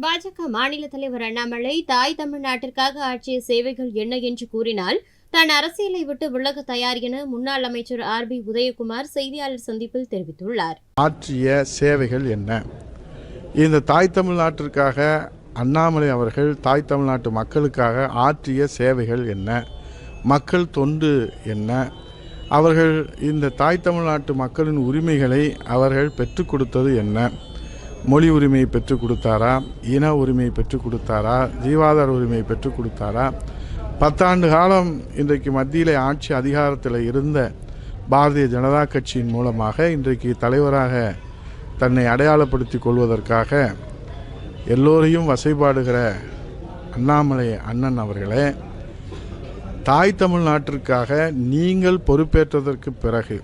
பாஜக மாநில தலைவர் அண்ணாமலை தாய் தமிழ்நாட்டிற்காக ஆற்றிய சேவைகள் என்ன என்று கூறினால் தான் அரசியலை விட்டு விலக தயார் என முன்னாள் அமைச்சர் RB உதயகுமார் செய்தியாளர் சந்திப்பில் தெரிவித்துள்ளார். ஆற்றிய சேவைகள் என்ன? இந்த தாய் தமிழ்நாட்டிற்காக அண்ணாமலை அவர்கள் தாய் தமிழ்நாட்டு மக்களுக்காக ஆற்றிய சேவைகள் என்ன? மக்கள் தொண்டு என்ன? அவர்கள் இந்த தாய் தமிழ்நாட்டு மக்களின் உரிமைகளை அவர்கள் பெற்றுக் கொடுத்தது என்ன? மொழி உரிமையை பெற்றுக் கொடுத்தாரா? இன உரிமையை பெற்றுக் கொடுத்தாரா? ஜீவாதார உரிமையை பெற்றுக் கொடுத்தாரா? 10 ஆண்டு காலம் இன்றைக்கு மத்தியில் ஆட்சி அதிகாரத்தில் இருந்த பாரதிய ஜனதா கட்சியின் மூலமாக இன்றைக்கு தலைவராக தன்னை அடையாளப்படுத்தி கொள்வதற்காக எல்லோரையும் வசைபாடுகிற அண்ணாமலை அண்ணன் அவர்களே, தாய் தமிழ்நாட்டிற்காக நீங்கள் பொறுப்பேற்றதற்கு பிறகு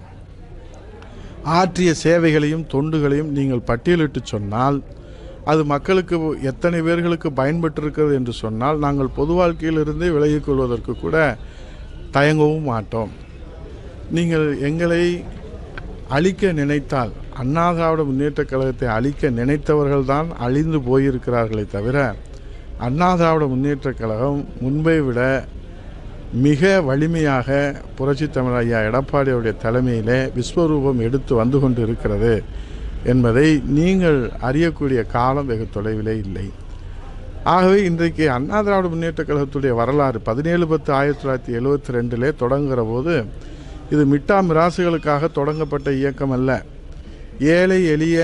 ஆற்றிய சேவைகளையும் தொண்டுகளையும் நீங்கள் பட்டியலிட்டு சொன்னால் அது மக்களுக்கு எத்தனை பேர்களுக்கு பயன்பட்டிருக்கிறது என்று சொன்னால் நாங்கள் பொது வாழ்க்கையிலிருந்தே விலகிக் கொள்வதற்கு கூட தயங்கவும் மாட்டோம். நீங்கள் எங்களை அழிக்க நினைத்தால் அண்ணா திராவிட முன்னேற்றக் கழகத்தை அழிக்க நினைத்தவர்கள்தான் அழிந்து போயிருக்கிறார்களே தவிர அண்ணா திராவிட முன்னேற்றக் கழகம் முன்பை விட மிக வலிமையாக புரட்சித் தமிழர் ஐயா எடப்பாடி அவருடைய தலைமையிலே விஸ்வரூபம் எடுத்து வந்து கொண்டு இருக்கிறது என்பதை நீங்கள் அறியக்கூடிய காலம் வெகு தொலைவிலே இல்லை. ஆகவே இன்றைக்கு அண்ணா திராவிட முன்னேற்றக் கழகத்துடைய வரலாறு 17/10/1972 தொடங்குகிற போது இது மிட்டா மிராசுகளுக்காக தொடங்கப்பட்ட இயக்கம் அல்ல. ஏழை எளிய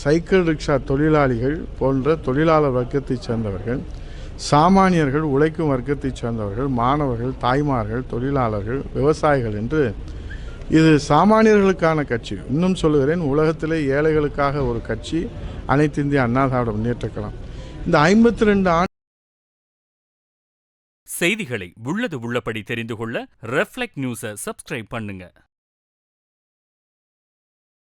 சைக்கிள் ரிக்ஷா தொழிலாளிகள் போன்ற தொழிலாளர் வர்க்கத்தைச் சேர்ந்தவர்கள், சாமானியர்கள், உழைக்கும் வர்க்கத்தைச் சேர்ந்தவர்கள், மாணவர்கள், தாய்மார்கள், தொழிலாளர்கள், விவசாயிகள் என்று இது சாமானியர்களுக்கான கட்சி. இன்னும் சொல்லுகிறேன், உலகத்திலே ஏழைகளுக்காக ஒரு கட்சி அனைத்து இந்திய அண்ணா திராவிட முன்னேற்றக் கழகம். இந்த 52 ஆண்டு செய்திகளை உள்ளது உள்ளபடி தெரிந்து கொள்ள ரெஃப்ளெக்ட் நியூஸை சப்ஸ்கிரைப் பண்ணுங்க.